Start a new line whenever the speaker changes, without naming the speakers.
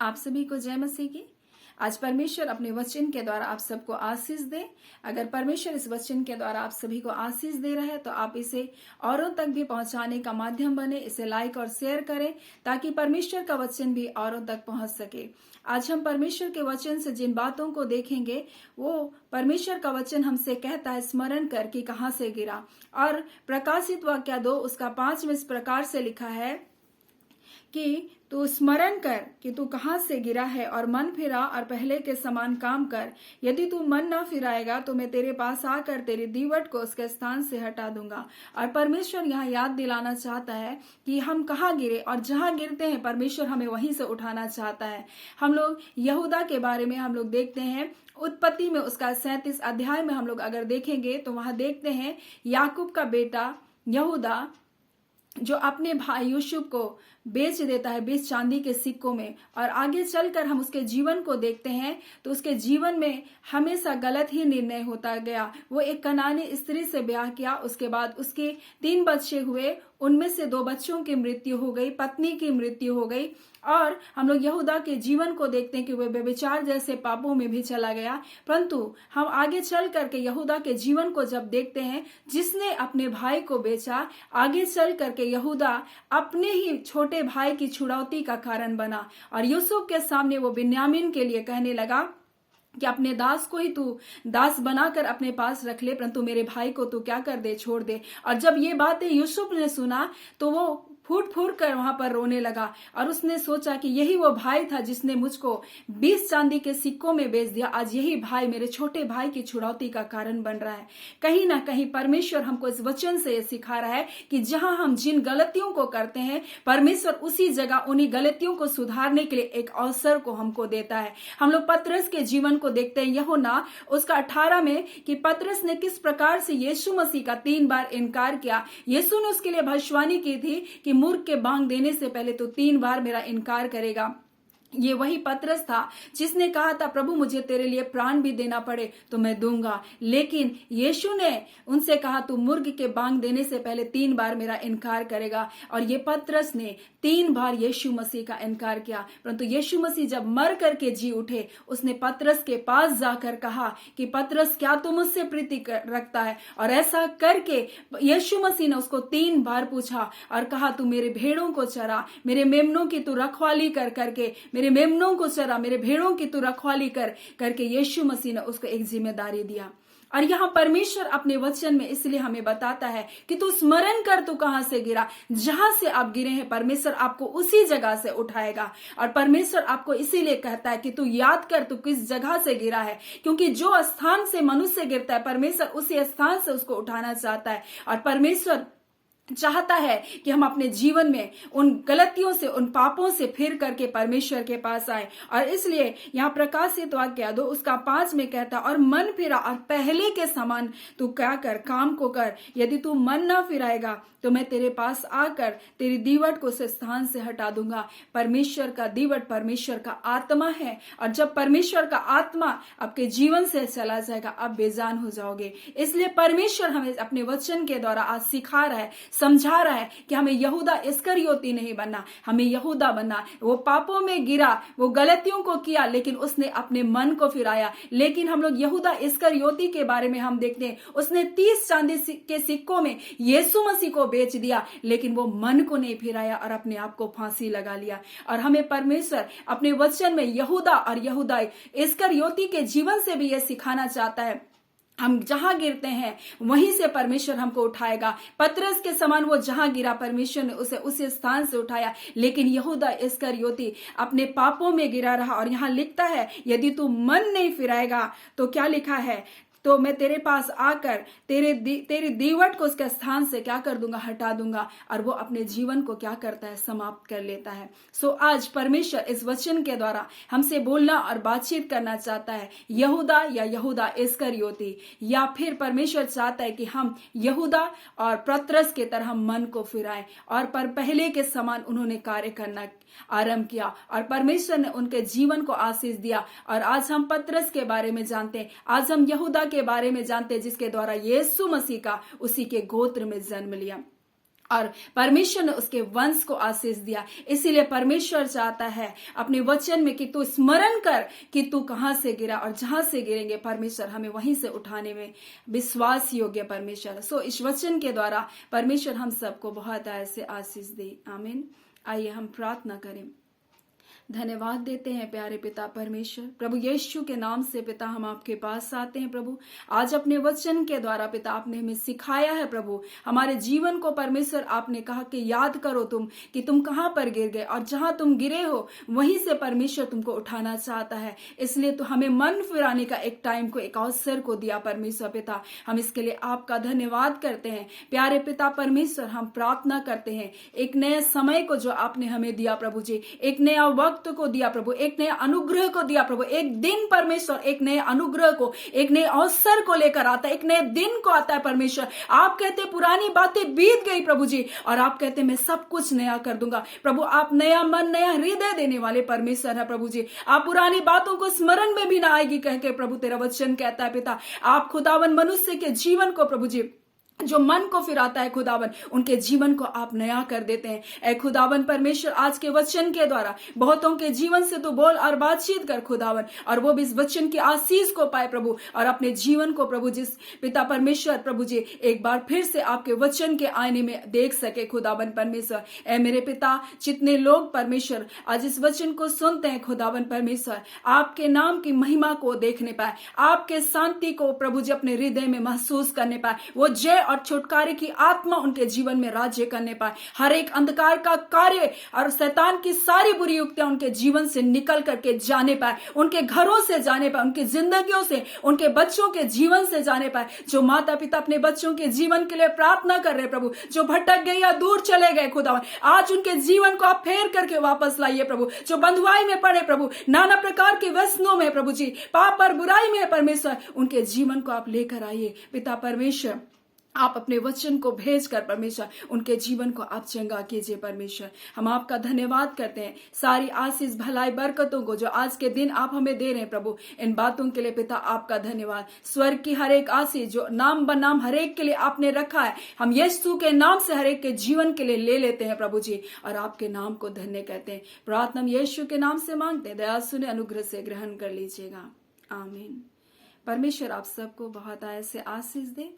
आप सभी को जय मसीह की। आज परमेश्वर अपने वचन के द्वारा आप सबको आशीष दे। अगर परमेश्वर इस वचन के द्वारा आप सभी को आशीष दे रहा है तो आप इसे औरों तक भी पहुंचाने का माध्यम बने। इसे लाइक और शेयर करें ताकि परमेश्वर का वचन भी औरों तक पहुंच सके। आज हम परमेश्वर के वचन से जिन बातों को देखेंगे वो परमेश्वर का वचन हमसे कहता है, स्मरण कर कि कहां से गिरा। और प्रकाशित वाक्य 2 उसका 5 में इस प्रकार से लिखा है कि तू स्मरण कर कि तू कहां से गिरा है और मन फिरा और पहले के समान काम कर। यदि तू मन न फिराएगा तो मैं तेरे पास आकर तेरी दीवट को उसके स्थान से हटा दूंगा। और परमेश्वर यहाँ याद दिलाना चाहता है कि हम कहाँ गिरे और जहां गिरते हैं परमेश्वर हमें वहीं से उठाना चाहता है। हम लोग यहूदा के बारे में हम लोग देखते हैं, उत्पत्ति में उसका 37 अध्याय में हम लोग अगर देखेंगे तो वहां देखते हैं याकूब का बेटा यहूदा जो अपने भाई यूसुफ को बेच देता है 20 चांदी के सिक्कों में। और आगे चलकर हम उसके जीवन को देखते हैं तो उसके जीवन में हमेशा गलत ही निर्णय होता गया। वो एक कनानी स्त्री से ब्याह किया, उसके बाद उसके 3 बच्चे हुए, उनमें से 2 बच्चों की मृत्यु हो गई, पत्नी की मृत्यु हो गई। और हम लोग यहूदा के जीवन को देखते हैं कि वह व्यभिचार जैसे पापों में भी चला गया। परंतु हम आगे चल करके यहूदा के जीवन को जब देखते हैं, जिसने अपने भाई को बेचा, आगे चल करके यहूदा अपने ही छोटे भाई की छुड़ौती का कारण बना। और यूसुफ के सामने वो बिन्यामीन के लिए कहने लगा कि अपने दास को ही तू दास बनाकर अपने पास रख ले, परंतु मेरे भाई को तू क्या कर दे, छोड़ दे। और जब ये बातें यूसुफ ने सुना तो वो फूट फूट कर वहां पर रोने लगा और उसने सोचा कि यही वो भाई था जिसने मुझको 20 चांदी के सिक्कों में बेच दिया। आज यही भाई मेरे छोटे भाई की छुड़ौती का कारण बन रहा है। कहीं ना कहीं परमेश्वर हमको इस वचन से सिखा रहा है कि जहां हम जिन गलतियों को करते हैं परमेश्वर उसी जगह उन्हीं गलतियों को सुधारने के लिए एक अवसर को हमको देता है। हम लोग पतरस के जीवन को देखते हैं, यूहन्ना उसका 18 में कि पतरस ने किस प्रकार से यीशु मसीह का 3 बार इनकार किया। यीशु ने उसके लिए भविष्यवाणी की थी कि मूर्ख के बांग देने से पहले तो 3 बार मेरा इनकार करेगा। ये वही पतरस था जिसने कहा था, प्रभु मुझे तेरे लिए प्राण भी देना पड़े तो मैं दूंगा। लेकिन यीशु ने उनसे कहा, तू मुर्ग के बांग देने से पहले 3 बार मेरा इनकार करेगा। और ये पतरस ने 3 बार यीशु मसीह का इनकार किया। परंतु यीशु मसीह जब मर करके जी उठे, उसने पतरस के पास जाकर कहा कि पतरस क्या तू मुझसे प्रीति रखता है। और ऐसा करके यीशु मसीह ने उसको 3 बार पूछा और कहा, तू मेरे भेड़ों को चरा, मेरे मेमनों की तू रखवाली कर करके मेरे मेमनों को चरा, मेरे भेड़ों की तू रखवाली करके यीशु मसीह ने उसको एक जिम्मेदारी दिया। और यहाँ परमेश्वर अपने वचन में इसलिए हमें बताता है कि तू स्मरण कर तू कहां से गिरा। जहां से आप गिरे हैं परमेश्वर आपको उसी जगह से उठाएगा। और परमेश्वर आपको इसीलिए कहता है कि तू याद कर तू किस जगह से गिरा है, क्योंकि जो स्थान से मनुष्य गिरता है परमेश्वर उसी स्थान से उसको उठाना चाहता है। और परमेश्वर चाहता है कि हम अपने जीवन में उन गलतियों से, उन पापों से फिर करके परमेश्वर के पास आए। और इसलिए यहाँ प्रकाशित वाक्य 2 उसका 5 में कहता, और मन फिरा और पहले के समान तू क्या कर, काम को कर। यदि तू मन ना फिराएगा तो मैं तेरे पास आकर तेरी दीवट को उस स्थान से हटा दूंगा। परमेश्वर का दीवट परमेश्वर का आत्मा है। और जब परमेश्वर का आत्मा आपके जीवन से चला जाएगा आप बेजान हो जाओगे। इसलिए परमेश्वर हमें अपने वचन के द्वारा आज सिखा रहा है, समझा रहा है कि हमें यहूदा इस्करियोती नहीं बनना, हमें यहूदा बनना। वो पापों में गिरा, वो गलतियों को किया, लेकिन उसने अपने मन को फिराया। लेकिन हम लोग यहूदा इस्करियोती के बारे में हम देखते हैं, उसने 30 चांदी के सिक्कों में यीशु मसीह को बेच दिया, लेकिन वो मन को नहीं फिराया और अपने आप को फांसी लगा लिया। और हमें परमेश्वर अपने वचन में यहूदा और यहूदा इस्करियोती के जीवन से भी यह सिखाना चाहता है, हम जहां गिरते हैं वहीं से परमेश्वर हमको उठाएगा। पतरस के समान वो जहां गिरा परमेश्वर ने उसे उसी स्थान से उठाया। लेकिन यहूदा इस्करियोती अपने पापों में गिरा रहा। और यहां लिखता है, यदि तू मन नहीं फिराएगा तो क्या लिखा है, तो मैं तेरे पास आकर तेरी दीवट को उसके स्थान से क्या कर दूंगा, हटा दूंगा। और वो अपने जीवन को क्या करता है, समाप्त कर लेता है। सो आज परमेश्वर इस वचन के द्वारा हमसे बोलना और बातचीत करना चाहता है, यहूदा या यहूदा इस्करियोती, या फिर परमेश्वर चाहता है कि हम यहूदा और पतरस के तरह मन को फिराएं और पर पहले के समान उन्होंने कार्य करना आरंभ किया और परमेश्वर ने उनके जीवन को आशीष दिया। और आज हम पतरस के बारे में जानते हैं, आज हम यहूदा के बारे में जानते हैं, जिसके द्वारा यीशु मसीह का उसी के गोत्र में जन्म लिया। और परमेश्वर ने उसके वंश को आशीष दिया। इसीलिए परमेश्वर चाहता है अपने वचन में कि तू स्मरण कर कि तू कहां से गिरा, और जहां से गिरेंगे परमेश्वर हमें वहीं से उठाने में विश्वास योग्य परमेश्वर। सो इस वचन के द्वारा परमेश्वर हम सबको बहुत ऐसे आशीष दे। आमीन। आइए हम प्रार्थना करें। धन्यवाद देते हैं प्यारे पिता परमेश्वर, प्रभु यीशु के नाम से पिता हम आपके पास आते हैं प्रभु। आज अपने वचन के द्वारा पिता आपने हमें सिखाया है प्रभु, हमारे जीवन को परमेश्वर आपने कहा कि याद करो तुम कि तुम कहां पर गिर गए, और जहां तुम गिरे हो वहीं से परमेश्वर तुमको उठाना चाहता है। इसलिए तो हमें मन फिराने का एक टाइम को, एक अवसर को दिया परमेश्वर पिता। हम इसके लिए आपका धन्यवाद करते हैं प्यारे पिता परमेश्वर। हम प्रार्थना करते हैं एक नए समय को जो आपने हमें दिया प्रभु जी, एक नया वक्त को दिया प्रभु, एक नए अनुग्रह को दिया प्रभु। एक दिन परमेश्वर एक नए अनुग्रह को, एक नए अवसर को लेकर आता है, एक नए दिन को आता है परमेश्वर। आप कहते पुरानी बातें बीत गई प्रभु जी, और आप कहते मैं सब कुछ नया कर दूंगा प्रभु। आप नया मन, नया हृदय देने वाले परमेश्वर है प्रभु जी। आप पुरानी बातों को स्मरण में भी ना आएगी कह के प्रभु तेरा वचन कहता है पिता। आप खुदावन मनुष्य के जीवन को प्रभु जी, जो मन को फिराता है खुदावन, उनके जीवन को आप नया कर देते हैं। ऐ खुदावन परमेश्वर, आज के वचन के द्वारा बहुतों के जीवन से तो बोल और बातचीत कर खुदावन, और वो भी इस वचन की आशीष को पाए प्रभु, और अपने जीवन को प्रभु जिस पिता परमेश्वर प्रभु जी एक बार फिर से आपके वचन के आईने में देख सके खुदावन परमेश्वर। ऐ मेरे पिता, जितने लोग परमेश्वर आज इस वचन को सुनते हैं खुदावन परमेश्वर, आपके नाम की महिमा को देखने पाए, आपके शांति को प्रभु जी अपने हृदय में महसूस करने पाए, वो जय और छुटकारे की आत्मा उनके जीवन में राज्य करने पाए। हर एक अंधकार का कार्य और शैतान की सारी बुरी युक्तियां उनके जीवन से निकल करके जाने पाए, उनके घरों से जाने पाए, उनकी जिंदगियों से, उनके बच्चों के जीवन से जाने पाए। जो माता पिता अपने बच्चों के जीवन के लिए प्रार्थना कर रहे प्रभु, जो भटक गए या दूर चले गए खुदावन, आज उनके जीवन को आप फेर करके वापस लाइए प्रभु। जो बंधुआई में पड़े प्रभु, नाना प्रकार के व्यसनों में प्रभु जी, पाप और बुराई में परमेश्वर, उनके जीवन को आप लेकर आइए पिता परमेश्वर। आप अपने वचन को भेजकर परमेश्वर उनके जीवन को आप चंगा कीजिए परमेश्वर। हम आपका धन्यवाद करते हैं सारी आशीष, भलाई, बरकतों को जो आज के दिन आप हमें दे रहे हैं प्रभु, इन बातों के लिए पिता आपका धन्यवाद। स्वर्ग की हर एक आशीष जो नाम बनाम हर एक के लिए आपने रखा है, हम यीशु के नाम से हर एक के जीवन के लिए ले लेते हैं प्रभु जी, और आपके नाम को धन्य कहते हैं। प्रार्थना हम यीशु के नाम से मांगते हैं, दया सुने, अनुग्रह से ग्रहण कर लीजिएगा। आमीन। परमेश्वर आप सबको बहुत ऐसे आशीष दे।